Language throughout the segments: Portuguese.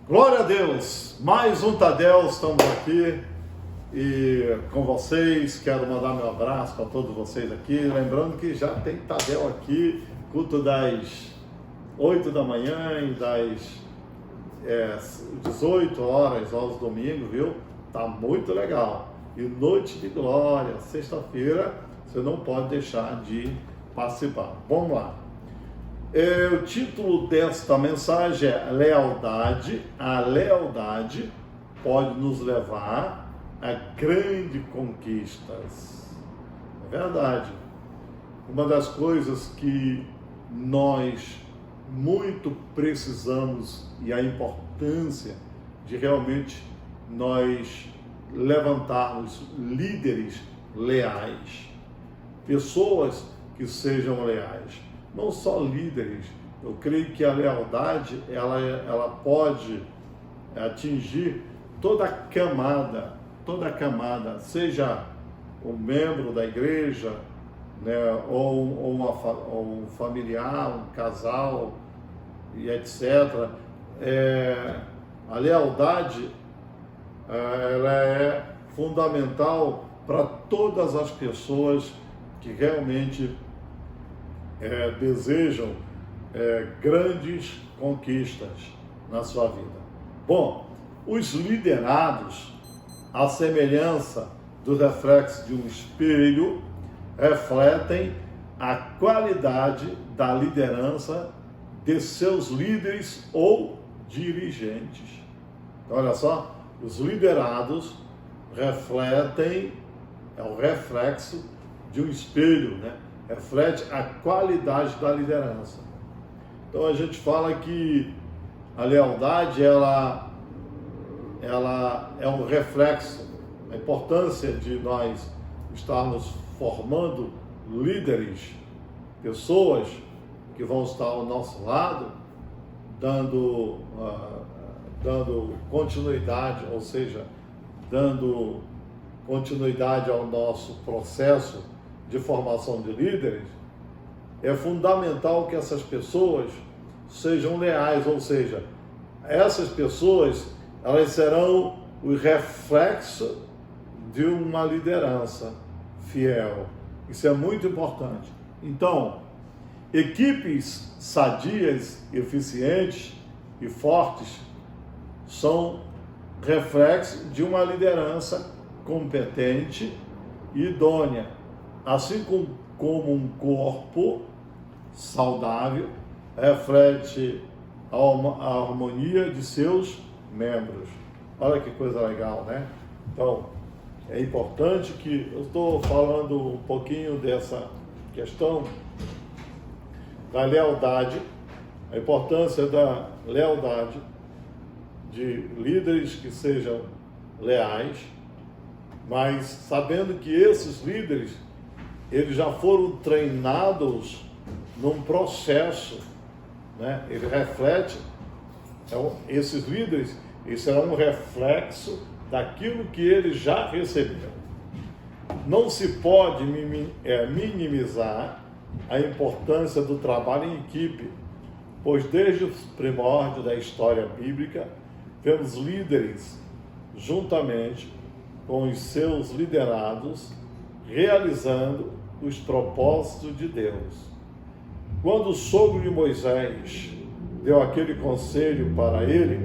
Glória a Deus! Mais um Tadel, estamos aqui e com vocês. Quero mandar meu abraço para todos vocês aqui. Lembrando que já tem Tadel aqui, culto das 8 da manhã e das 18 horas aos domingos, viu? Tá muito legal. E noite de glória, sexta-feira, você não pode deixar de participar. Vamos lá. O título desta mensagem é Lealdade. A lealdade pode nos levar a grandes conquistas. É verdade. Uma das coisas que nós muito precisamos e a importância de realmente nós levantarmos líderes leais, pessoas que sejam leais. Não só líderes, eu creio que a lealdade ela pode atingir toda a camada, seja um membro da igreja, né, ou um familiar, um casal, e etc. A lealdade ela é fundamental para todas as pessoas que realmente desejam grandes conquistas na sua vida. Bom, os liderados, à semelhança do reflexo de um espelho, refletem a qualidade da liderança de seus líderes ou dirigentes. Então, olha só, os liderados refletem, é o reflexo de um espelho, né? Reflete a qualidade da liderança. Então a gente fala que a lealdade ela é um reflexo, a importância de nós estarmos formando líderes, pessoas que vão estar ao nosso lado, dando continuidade, ou seja, dando continuidade ao nosso processo de formação de líderes. É fundamental que essas pessoas sejam leais, ou seja, essas pessoas elas serão o reflexo de uma liderança fiel. Isso é muito importante. Então, equipes sadias, eficientes e fortes são reflexo de uma liderança competente e idônea, assim como um corpo saudável reflete a harmonia de seus membros. Olha que coisa legal, né? Então, é importante que eu estou falando um pouquinho dessa questão da lealdade, a importância da lealdade, de líderes que sejam leais, mas sabendo que esses líderes eles já foram treinados num processo, né? Ele reflete, esses líderes, isso é um reflexo daquilo que eles já receberam. Não se pode minimizar a importância do trabalho em equipe, pois desde os primórdios da história bíblica, vemos líderes, juntamente com os seus liderados, realizando os propósitos de Deus. Quando o sogro de Moisés deu aquele conselho para ele,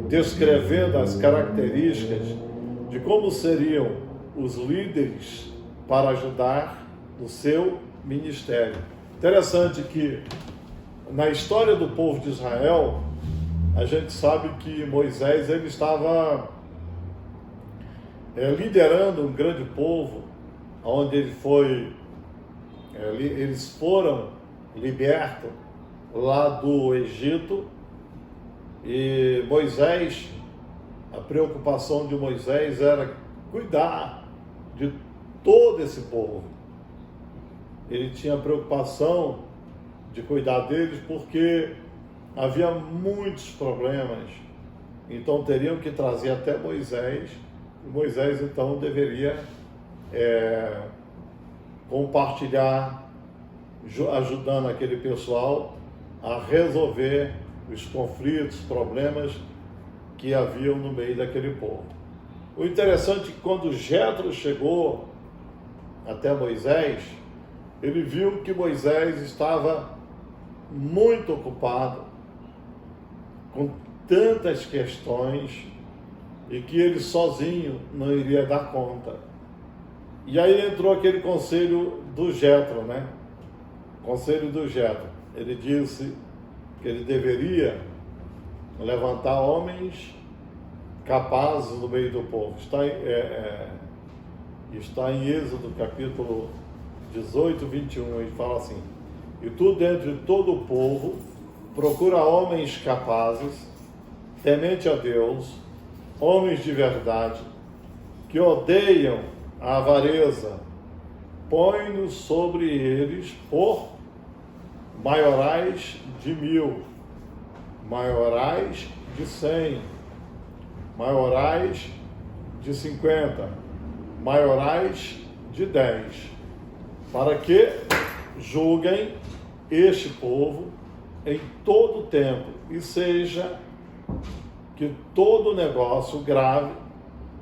descrevendo as características de como seriam os líderes para ajudar no seu ministério. Interessante que na história do povo de Israel, a gente sabe que Moisés ele estava liderando um grande povo, onde eles foram libertos lá do Egito, e Moisés, a preocupação de Moisés era cuidar de todo esse povo. Ele tinha preocupação de cuidar deles porque havia muitos problemas, então teriam que trazer até Moisés, e Moisés então deveria compartilhar, ajudando aquele pessoal a resolver os conflitos, problemas que haviam no meio daquele povo. O interessante é que quando Jetro chegou até Moisés, ele viu que Moisés estava muito ocupado com tantas questões e que ele sozinho não iria dar conta. E aí entrou aquele conselho do Jetro, né? Conselho do Jetro. Ele disse que ele deveria levantar homens capazes no meio do povo. Está em Êxodo, capítulo 18, 21, ele fala assim: e tu, dentre todo o povo, procura homens capazes, temente a Deus, homens de verdade, que odeiam a avareza, põe-nos sobre eles por maiorais de 1000, maiorais de 100, maiorais de 50, maiorais de 10, para que julguem este povo em todo o tempo, e seja que todo negócio grave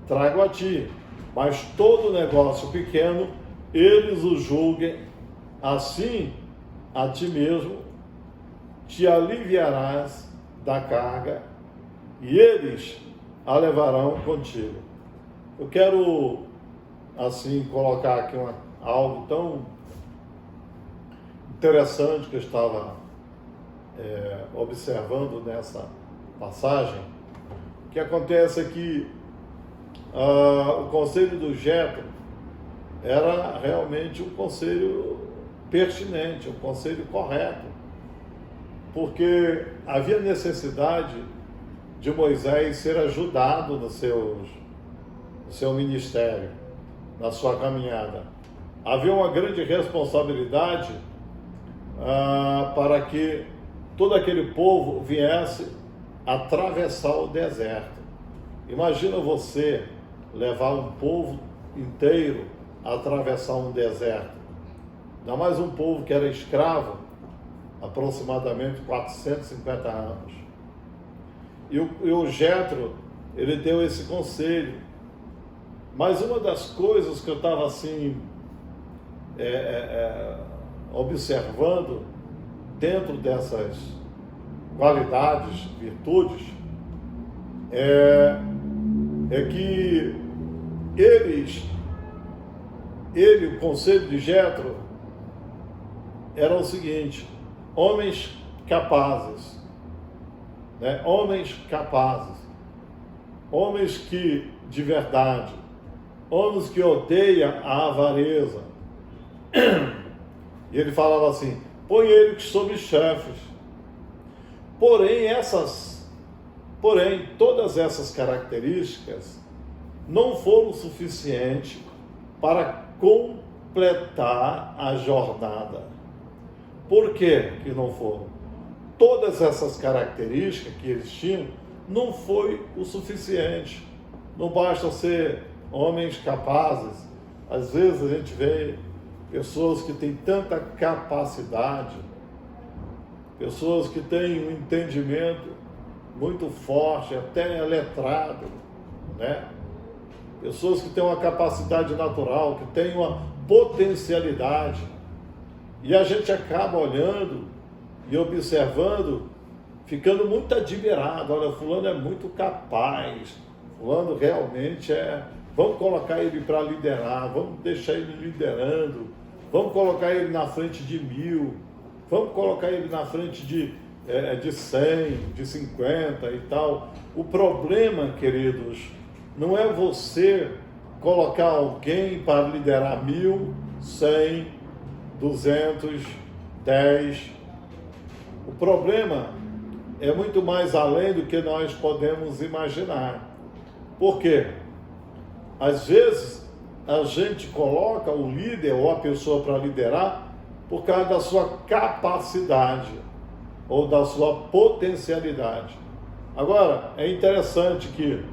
trago a ti, mas todo negócio pequeno eles o julguem, assim a ti mesmo te aliviarás da carga e eles a levarão contigo. Eu quero assim colocar aqui algo tão interessante que eu estava observando nessa passagem. O que acontece é que o conselho do Jetro era realmente um conselho pertinente, um conselho correto, porque havia necessidade de Moisés ser ajudado no seu ministério, na sua caminhada. Havia uma grande responsabilidade para que todo aquele povo viesse atravessar o deserto. Imagina você levar um povo inteiro a atravessar um deserto. Ainda mais um povo que era escravo, aproximadamente 450 anos. E o Jetro, ele deu esse conselho. Mas uma das coisas que eu estava assim, observando dentro dessas qualidades, virtudes, é que o conselho de Jetro era o seguinte: homens capazes, né? Homens capazes, homens que, de verdade, homens que odeiam a avareza. E ele falava assim: põe eles sobre chefes. Porém, todas essas características não foram suficientes para completar a jornada. Por que não foram? Todas essas características que eles tinham não foi o suficiente. Não basta ser homens capazes. Às vezes a gente vê pessoas que têm tanta capacidade, pessoas que têm um entendimento muito forte, até letrado, né? Pessoas que têm uma capacidade natural, que têm uma potencialidade, e a gente acaba olhando e observando, ficando muito admirado. Olha, fulano é muito capaz, fulano realmente vamos colocar ele para liderar, vamos deixar ele liderando, vamos colocar ele na frente de 1000, vamos colocar ele na frente de 100, de 50 e tal. O problema, queridos, não é você colocar alguém para liderar 1000, 100, 200, 10. O problema é muito mais além do que nós podemos imaginar. Por quê? Às vezes a gente coloca o líder ou a pessoa para liderar por causa da sua capacidade ou da sua potencialidade. Agora, é interessante que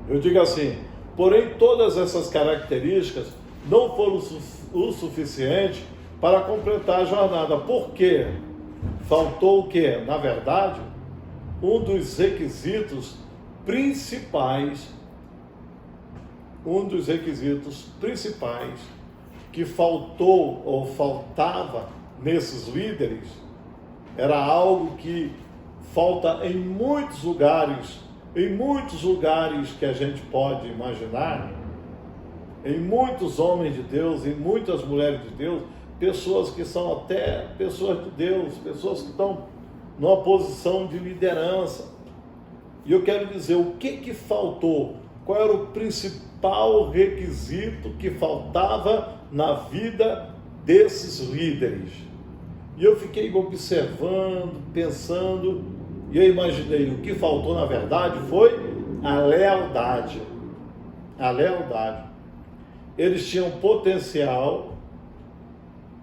eu diga assim: porém, todas essas características não foram o suficiente para completar a jornada. Por quê? Faltou o quê? Na verdade, um dos requisitos principais que faltou ou faltava nesses líderes era algo que falta em muitos lugares que a gente pode imaginar, em muitos homens de Deus, em muitas mulheres de Deus, pessoas que são até pessoas de Deus, pessoas que estão numa posição de liderança. E eu quero dizer, o que faltou? Qual era o principal requisito que faltava na vida desses líderes? E eu fiquei observando, pensando, e eu imaginei, o que faltou na verdade foi a lealdade. A lealdade. Eles tinham potencial,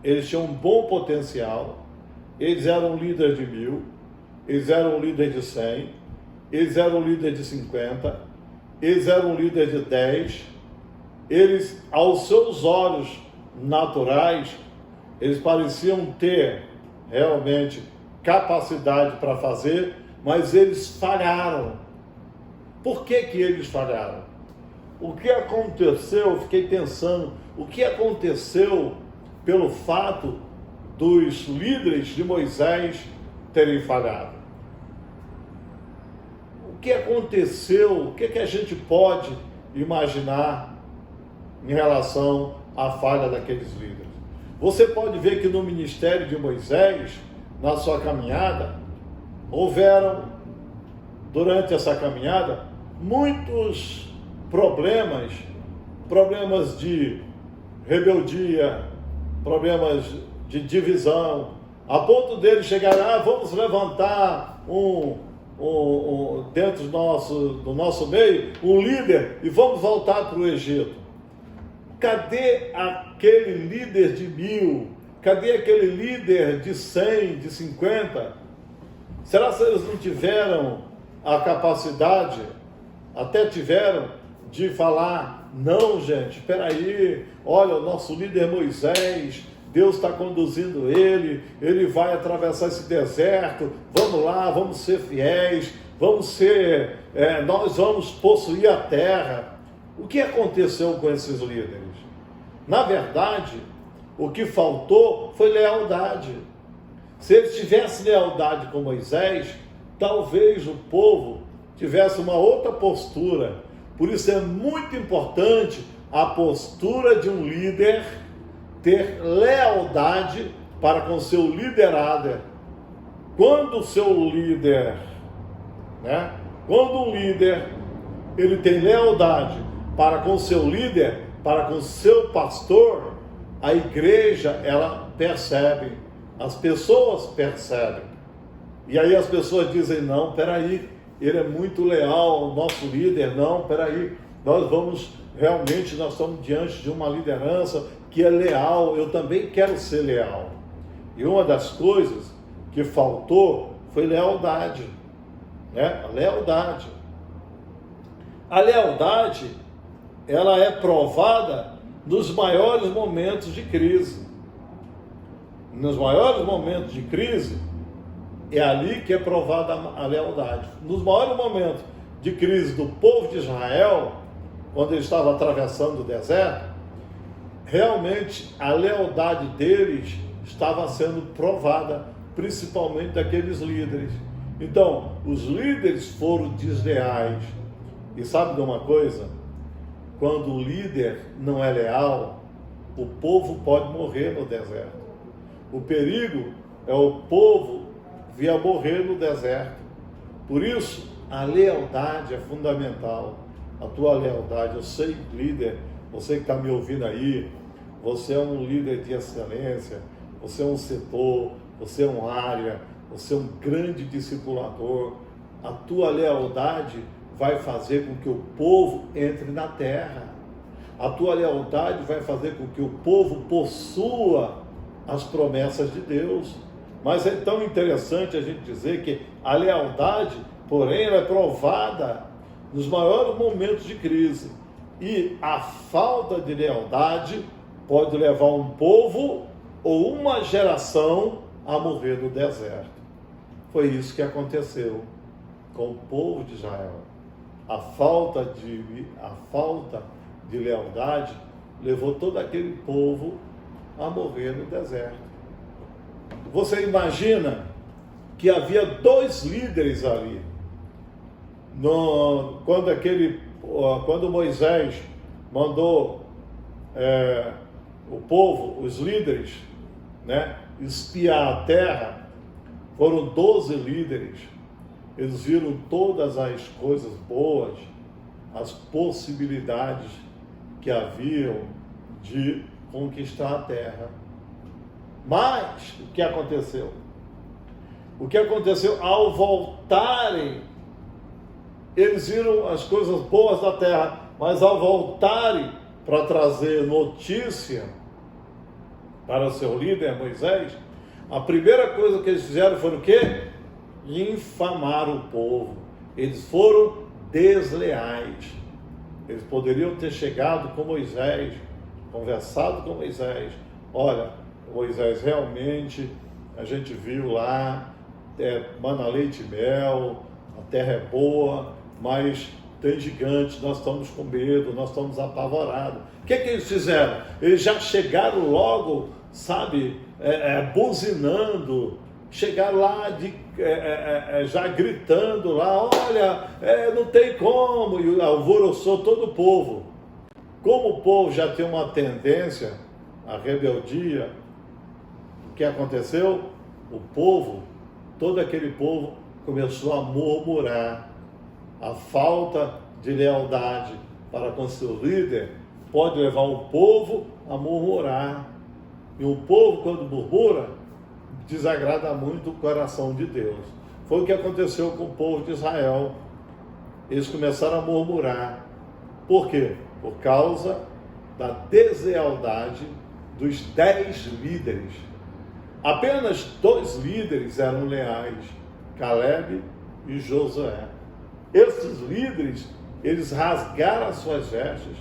eles tinham um bom potencial, eles eram líderes de 1000, eles eram líderes de 100, eles eram líderes de 50, eles eram líderes de 10, eles, aos seus olhos naturais, eles pareciam ter realmente capacidade para fazer, mas eles falharam. Por que eles falharam? O que aconteceu? Eu fiquei pensando, o que aconteceu pelo fato dos líderes de Moisés terem falhado? O que aconteceu? O que a gente pode imaginar em relação à falha daqueles líderes? Você pode ver que no ministério de Moisés, na sua caminhada, houveram, durante essa caminhada, muitos problemas de rebeldia, problemas de divisão, a ponto deles chegarem, vamos levantar dentro do nosso meio, um líder e vamos voltar para o Egito. Cadê aquele líder de 1000? Cadê aquele líder de 100, de 50? Será que eles não tiveram a capacidade, até tiveram, de falar, não gente, espera aí, olha, o nosso líder Moisés, Deus está conduzindo ele vai atravessar esse deserto, vamos lá, vamos ser fiéis, nós vamos possuir a terra. O que aconteceu com esses líderes? Na verdade, o que faltou foi lealdade. Se eles tivessem lealdade com Moisés, talvez o povo tivesse uma outra postura. Por isso é muito importante a postura de um líder ter lealdade para com seu liderado. Quando o seu líder, quando um líder ele tem lealdade para com seu líder, para com seu pastor, a igreja ela percebe, as pessoas percebem. E aí as pessoas dizem, não, peraí, ele é muito leal, o nosso líder, não, peraí, nós estamos diante de uma liderança que é leal, eu também quero ser leal. E uma das coisas que faltou foi lealdade, A lealdade. A lealdade, ela é provada nos maiores momentos de crise. Nos maiores momentos de crise, é ali que é provada a lealdade. Nos maiores momentos de crise do povo de Israel, quando ele estava atravessando o deserto, realmente a lealdade deles estava sendo provada, principalmente daqueles líderes. Então, os líderes foram desleais. E sabe de uma coisa? Quando o líder não é leal, o povo pode morrer no deserto. O perigo é o povo vir a morrer no deserto. Por isso, a lealdade é fundamental. A tua lealdade, eu sei, líder, você que está me ouvindo aí, você é um líder de excelência, você é um setor, você é uma área, você é um grande discipulador. A tua lealdade vai fazer com que o povo entre na terra. A tua lealdade vai fazer com que o povo possua as promessas de Deus. Mas é tão interessante a gente dizer que a lealdade, porém, ela é provada nos maiores momentos de crise. E a falta de lealdade pode levar um povo ou uma geração a morrer no deserto. Foi isso que aconteceu. com o povo de Israel. A falta de lealdade levou todo aquele povo a morrer no deserto. Você imagina que havia 2 líderes ali. Quando Moisés mandou o povo, os líderes, né, espiar a terra, foram 12 líderes. Eles viram todas as coisas boas, as possibilidades que haviam de conquistar a terra. Mas o que aconteceu? O que aconteceu ao voltarem, eles viram as coisas boas da terra, mas ao voltarem para trazer notícia para o seu líder Moisés, a primeira coisa que eles fizeram foi o quê? Infamar o povo. Eles foram desleais. Eles poderiam ter chegado com Moisés, conversado com Moisés. Olha, Moisés, realmente a gente viu lá, mana, leite e mel, a terra é boa, mas tem gigantes, nós estamos com medo, nós estamos apavorados. O que eles fizeram? Eles já chegaram logo, sabe, buzinando, chegaram lá já gritando lá, olha, não tem como, e alvoroçou todo o povo. Como o povo já tem uma tendência à rebeldia, o que aconteceu? O povo, todo aquele povo começou a murmurar. A falta de lealdade para com seu líder pode levar o povo a murmurar. E o povo, quando murmura, desagrada muito o coração de Deus. Foi o que aconteceu com o povo de Israel. Eles começaram a murmurar. Por quê? Por causa da deslealdade dos 10 líderes. Apenas 2 líderes eram leais, Caleb e Josué. Esses líderes, eles rasgaram as suas vestes,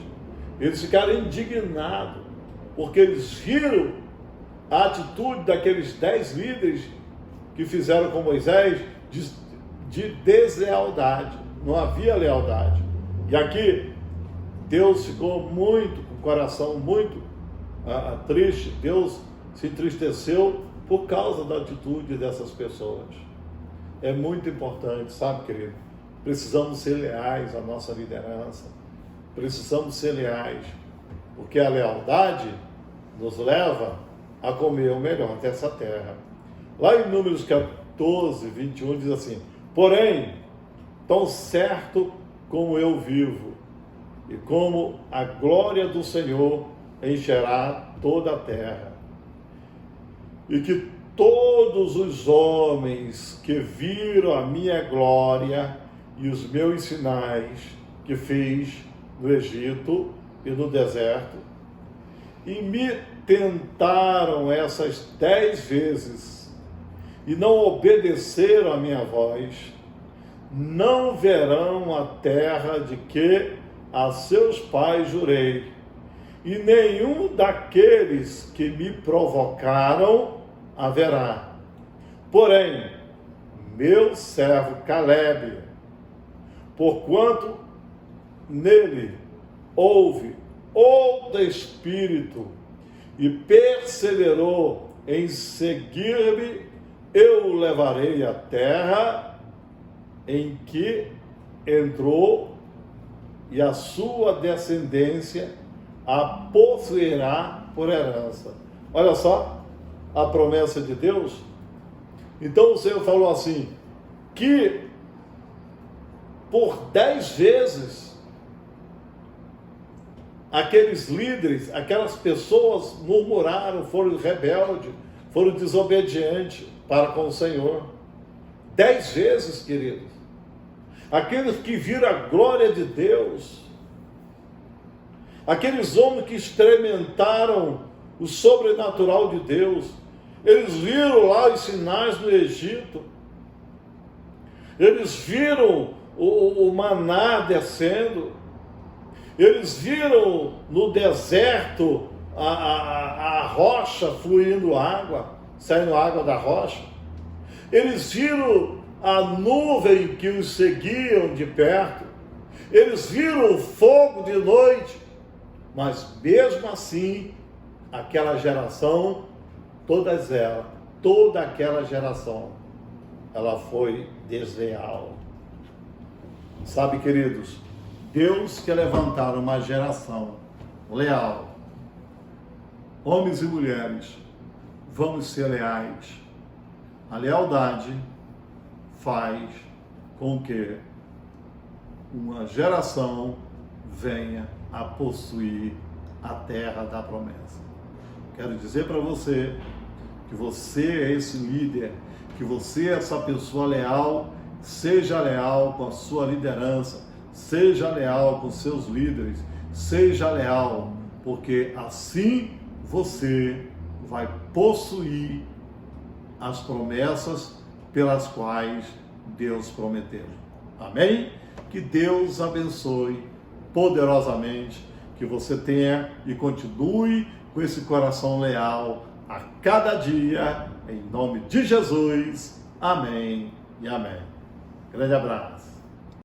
eles ficaram indignados, porque eles viram a atitude daqueles 10 líderes que fizeram com Moisés de deslealdade. Não havia lealdade. E aqui, Deus ficou muito, com o coração muito triste. Deus se entristeceu por causa da atitude dessas pessoas. É muito importante, sabe, querido? Precisamos ser leais à nossa liderança. Precisamos ser leais, porque a lealdade nos leva a comer o melhor dessa terra. Lá em Números 14, 21, diz assim: porém, tão certo como eu vivo, e como a glória do Senhor encherá toda a terra, e que todos os homens que viram a minha glória e os meus sinais que fiz no Egito e no deserto, e me tentaram essas 10 vezes, e não obedeceram à minha voz, não verão a terra de que a seus pais jurei, e nenhum daqueles que me provocaram haverá. Porém, meu servo Caleb, porquanto nele houve outro espírito e perseverou em seguir-me, eu o levarei à terra em que entrou, e a sua descendência a possuirá por herança. Olha só a promessa de Deus. Então o Senhor falou assim, que por 10 vezes aqueles líderes, aquelas pessoas murmuraram, foram rebeldes, foram desobedientes para com o Senhor. 10 vezes, queridos. Aqueles que viram a glória de Deus, aqueles homens que experimentaram o sobrenatural de Deus, eles viram lá os sinais no Egito, eles viram o maná descendo, eles viram no deserto a rocha fluindo água, saindo água da rocha, eles viram a nuvem que os seguiam de perto, eles viram o fogo de noite, mas mesmo assim, aquela geração, toda aquela geração, ela foi desleal. Sabe, queridos, Deus quer levantar uma geração leal. Homens e mulheres, vamos ser leais. A lealdade faz com que uma geração venha a possuir a terra da promessa. Quero dizer para você que você é esse líder, que você é essa pessoa leal. Seja leal com a sua liderança, seja leal com seus líderes, seja leal, porque assim você vai possuir as promessas pelas quais Deus prometeu. Amém? Que Deus abençoe poderosamente, que você tenha e continue com esse coração leal a cada dia, em nome de Jesus. Amém e amém. Grande abraço.